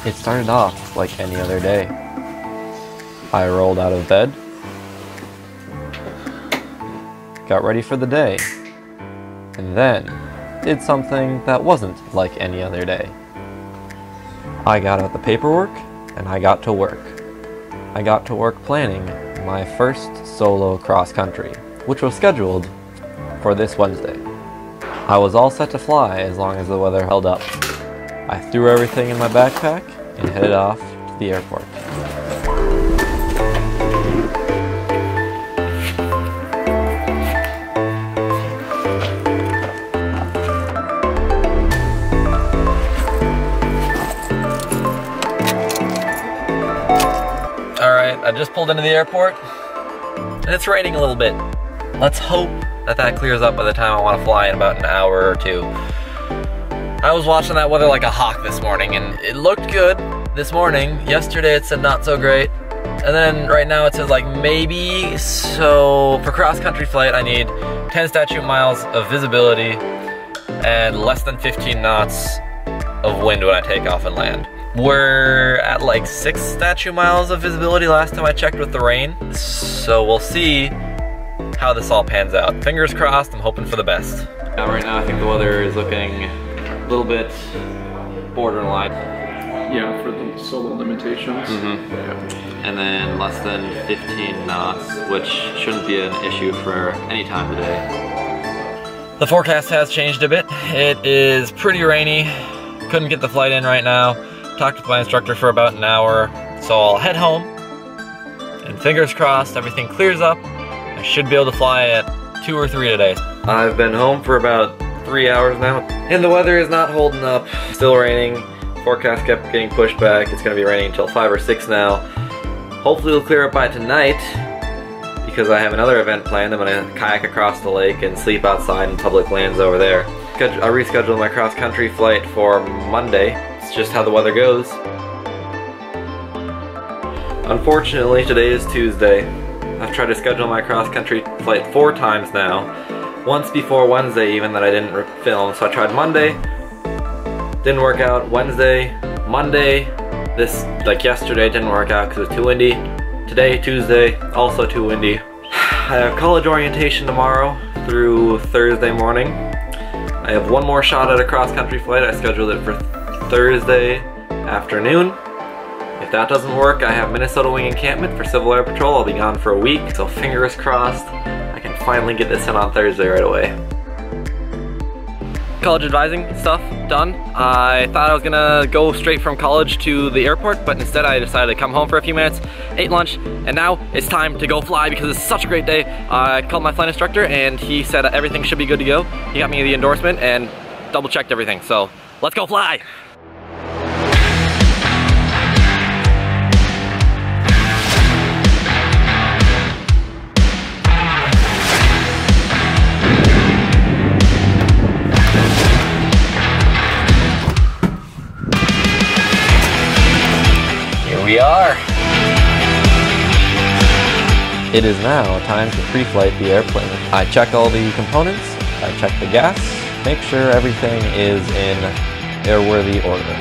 It started off like any other day. I rolled out of bed, got ready for the day, and then did something that wasn't like any other day. I got out the paperwork and I got to work. I got to work planning my first solo cross country, which was scheduled for this Wednesday. I was all set to fly as long as the weather held up. I threw everything in my backpack and headed off to the airport. Alright, I just pulled into the airport and it's raining a little bit. Let's hope that clears up by the time I want to fly in about an hour or two. I was watching that weather like a hawk this morning and it looked good this morning. Yesterday it said not so great. And then right now it says like maybe. So for cross-country flight I need 10 statute miles of visibility and less than 15 knots of wind when I take off and land. We're at like 6 statute miles of visibility last time I checked with the rain. So we'll see how this all pans out. Fingers crossed, I'm hoping for the best. Right now I think the weather is looking a little bit borderline. Yeah, for the solo limitations. Mm-hmm. Yeah. And then less than 15 knots, which shouldn't be an issue for any time of day. The forecast has changed a bit. It is pretty rainy. Couldn't get the flight in right now. Talked with my instructor for about an hour, so I'll head home. And fingers crossed, everything clears up. I should be able to fly at 2 or 3 today. I've been home for about 3 hours now, and the weather is not holding up. Still raining. Forecast kept getting pushed back. It's gonna be raining until 5 or 6 now. Hopefully it'll clear up by tonight, because I have another event planned. I'm gonna kayak across the lake and sleep outside in public lands over there. I rescheduled my cross-country flight for Monday. It's just how the weather goes. Unfortunately, today is Tuesday. I've tried to schedule my cross-country flight 4 times now. Once before Wednesday even that I didn't film. So I tried Monday, didn't work out. Wednesday, Monday, like yesterday didn't work out because it was too windy. Today, Tuesday, also too windy. I have college orientation tomorrow through Thursday morning. I have one more shot at a cross-country flight. I scheduled it for Thursday afternoon. If that doesn't work, I have Minnesota Wing Encampment for Civil Air Patrol. I'll be gone for a week, so fingers crossed I can finally get this in on Thursday right away. College advising stuff done. I thought I was gonna go straight from college to the airport, but instead I decided to come home for a few minutes, ate lunch, and now it's time to go fly because it's such a great day. I called my flight instructor and he said everything should be good to go. He got me the endorsement and double checked everything, so let's go fly! We are. It is now time to pre-flight the airplane. I check all the components, I check the gas, make sure everything is in airworthy order.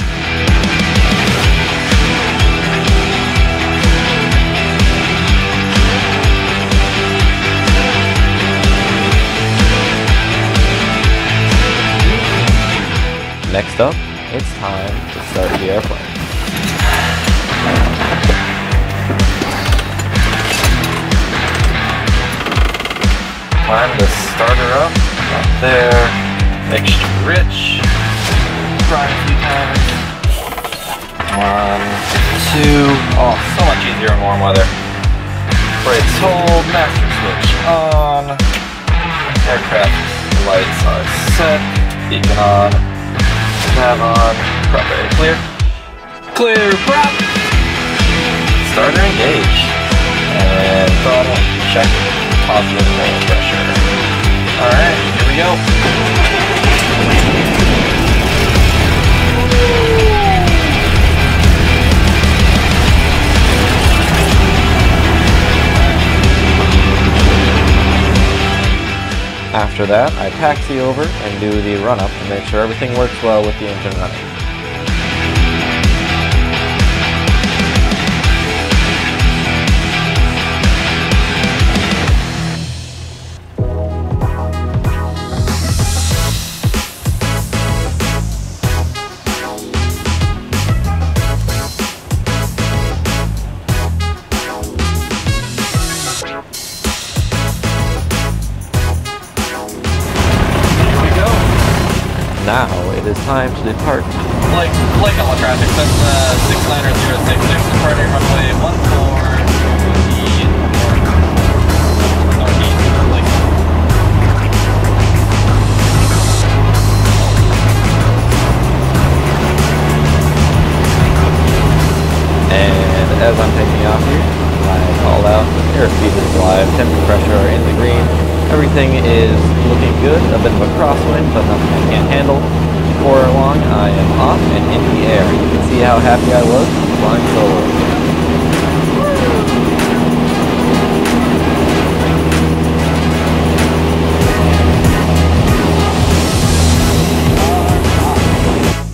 Next up, it's time to start the airplane. Time to start her up there, mixture rich, try a few times, 1, 2, oh so much easier in warm weather. Brakes hold, master switch on, aircraft lights are set, beacon on, nav on, prop area clear, clear prop, starter engage, and throttle check. Positive main pressure. Alright, here we go. After that, I taxi over and do the run-up to make sure everything works well with the engine running. now it is time to depart. Like all the traffic, that's 69006, departing runway 14 northeast. And as I'm taking off here, I call out airspeed is live, temperature pressure in the green. Everything is looking good, a bit of a crosswind, but nothing I can't handle. Before long, I am off and in the air. You can see how happy I was flying solo.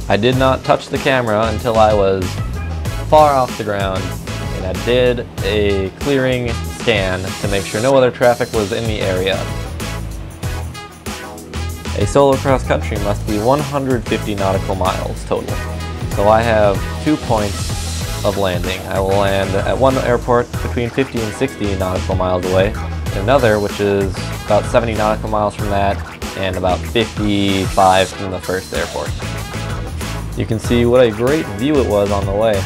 I did not touch the camera until I was far off the ground, and I did a clearing scan to make sure no other traffic was in the area. A solo cross country must be 150 nautical miles total. So I have 2 points of landing. I will land at one airport between 50 and 60 nautical miles away, and another which is about 70 nautical miles from that, and about 55 from the first airport. You can see what a great view it was on the way.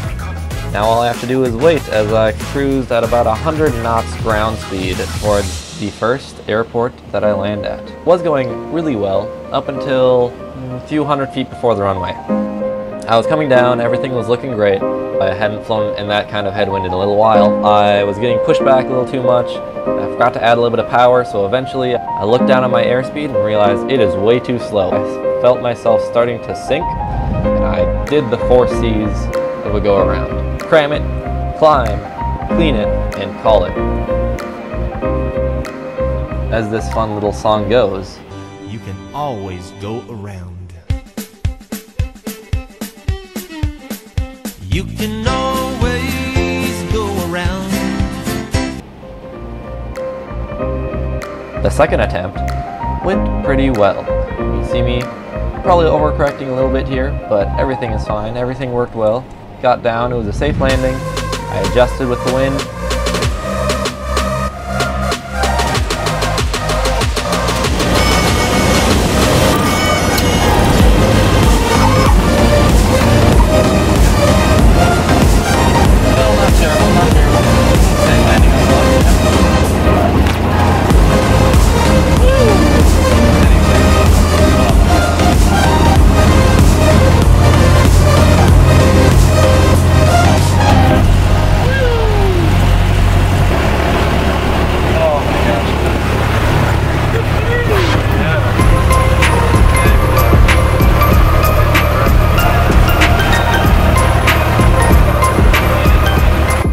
Now all I have to do is wait as I cruised at about 100 knots ground speed towards the first airport that I land at. It was going really well up until a few hundred feet before the runway. I was coming down, everything was looking great. I hadn't flown in that kind of headwind in a little while. I was getting pushed back a little too much. I forgot to add a little bit of power, so eventually I looked down at my airspeed and realized it is way too slow. I felt myself starting to sink, and I did the 4 C's of a go around. Cram it, climb, clean it, and call it. As this fun little song goes, you can always go around. You can always go around. The second attempt went pretty well. You see me probably overcorrecting a little bit here, but everything is fine. Everything worked well. Got down, it was a safe landing. I adjusted with the wind.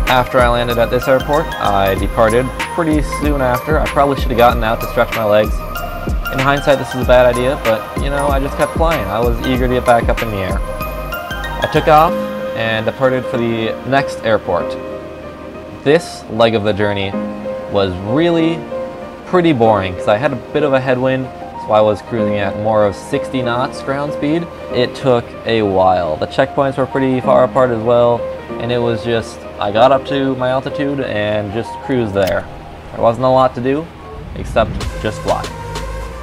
After I landed at this airport, I departed pretty soon after. I probably should have gotten out to stretch my legs. In hindsight, this is a bad idea, but you know, I just kept flying. I was eager to get back up in the air. I took off and departed for the next airport. This leg of the journey was really pretty boring because I had a bit of a headwind, so I was cruising at more of 60 knots ground speed. It took a while. The checkpoints were pretty far apart as well, and it was just, I got up to my altitude and just cruised there. There wasn't a lot to do except just fly.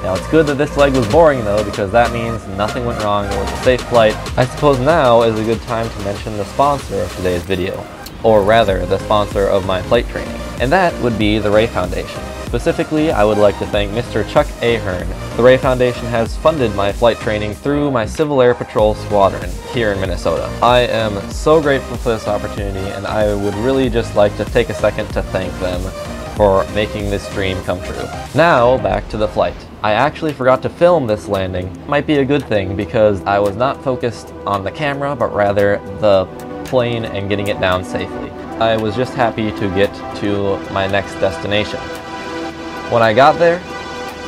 Now it's good that this leg was boring though, because that means nothing went wrong. It was a safe flight. I suppose now is a good time to mention the sponsor of today's video, or rather the sponsor of my flight training, and that would be the Ray Foundation. Specifically, I would like to thank Mr. Chuck Ahearn. The Ray Foundation has funded my flight training through my Civil Air Patrol Squadron here in Minnesota. I am so grateful for this opportunity, and I would really just like to take a second to thank them for making this dream come true. Now, back to the flight. I actually forgot to film this landing. Might be a good thing because I was not focused on the camera, but rather the plane and getting it down safely. I was just happy to get to my next destination. When I got there,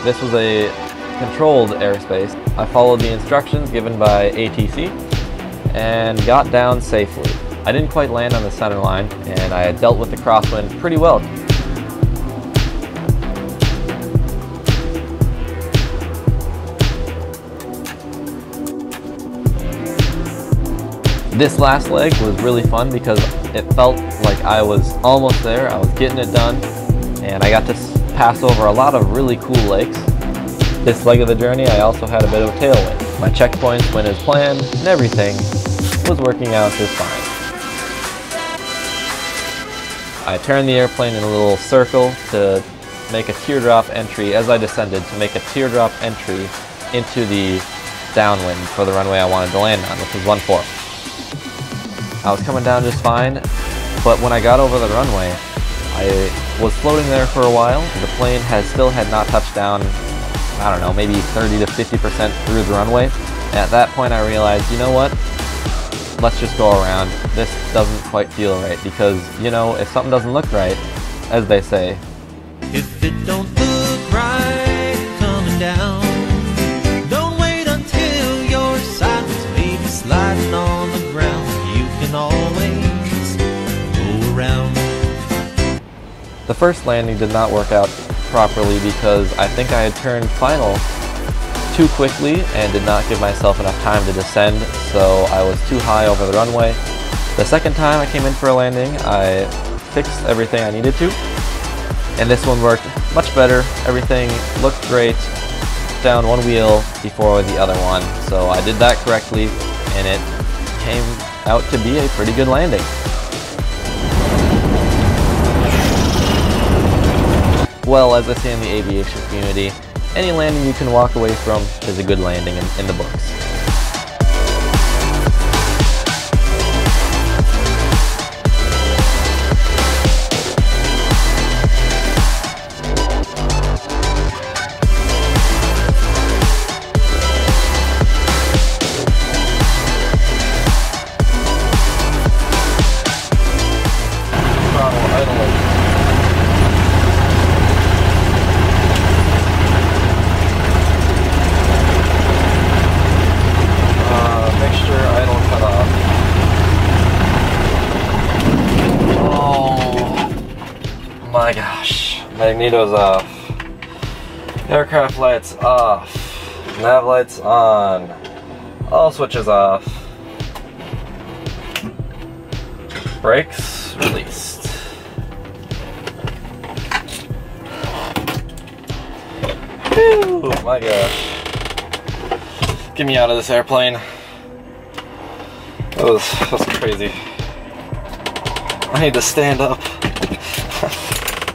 this was a controlled airspace. I followed the instructions given by ATC and got down safely. I didn't quite land on the center line, and I had dealt with the crosswind pretty well. This last leg was really fun because it felt like I was almost there. I was getting it done, and I got to pass over a lot of really cool lakes. This leg of the journey, I also had a bit of a tailwind. My checkpoints went as planned, and everything was working out just fine. I turned the airplane in a little circle to make a teardrop entry as I descended, to make a teardrop entry into the downwind for the runway I wanted to land on, which was 1/4. I was coming down just fine, but when I got over the runway, I was floating there for a while. The plane still had not touched down, I don't know, maybe 30 to 50% through the runway. And at that point I realized, you know what? Let's just go around. This doesn't quite feel right, because, you know, if something doesn't look right, as they say, If it don't look right coming down, don't wait until you're sideways, maybe sliding on the ground. You can always go around. the first landing did not work out properly because I think I had turned final too quickly and did not give myself enough time to descend, so I was too high over the runway. The second time I came in for a landing, I fixed everything I needed to, and this one worked much better. Everything looked great down one wheel before the other one, so I did that correctly, and it came out to be a pretty good landing. Well, as I say in the aviation community, any landing you can walk away from is a good landing in the books. My gosh, magneto's off, aircraft lights off, nav lights on, all switches off, brakes released. Whew, my gosh. Get me out of this airplane. That was crazy. I need to stand up.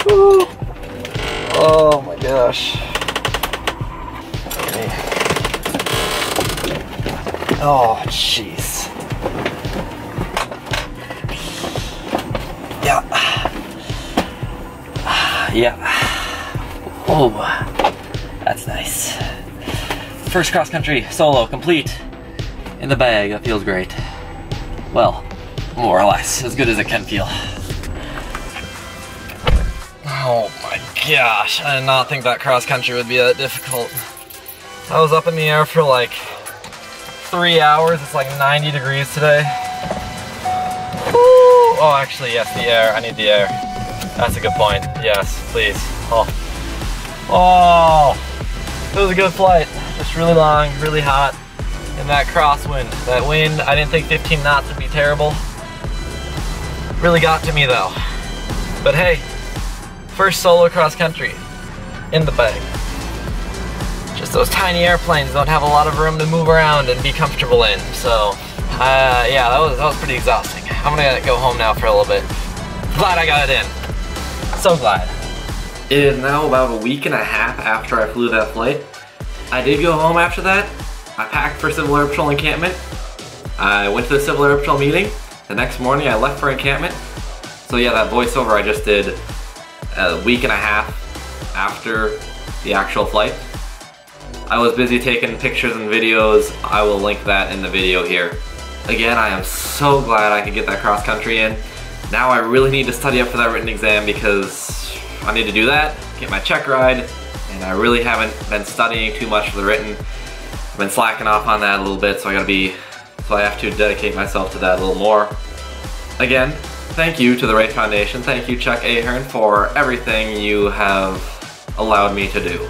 Ooh. Oh my gosh. Okay. Oh jeez. Yeah. Yeah. Oh, that's nice. First cross country solo complete in the bag. That feels great. Well, more or less as good as it can feel. Oh my gosh, I did not think that cross country would be that difficult. I was up in the air for like 3 hours. It's like 90 degrees today. Woo! Oh, actually, yes, the air. I need the air. That's a good point. Yes, please. Oh. Oh! It was a good flight. Just really long, really hot. And that crosswind. That wind, I didn't think 15 knots would be terrible. Really got to me though. But hey, first solo cross country in the bag. Just those tiny airplanes don't have a lot of room to move around and be comfortable in. So yeah, that was pretty exhausting. I'm gonna go home now for a little bit. Glad I got it in. So glad. It is now about a week and a half after I flew that flight. I did go home after that. I packed for Civil Air Patrol encampment. I went to the Civil Air Patrol meeting. The next morning I left for encampment. So yeah, that voiceover I just did a week and a half after the actual flight. I was busy taking pictures and videos. I will link that in the video here. Again, I am so glad I could get that cross country in. Now I really need to study up for that written exam because I need to do that, get my check ride, and I really haven't been studying too much for the written. I've been slacking off on that a little bit, so I have to dedicate myself to that a little more. Again, thank you to the Wright Foundation. Thank you, Chuck Ahearn, for everything you have allowed me to do.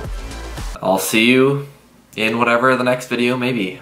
I'll see you in whatever the next video may be.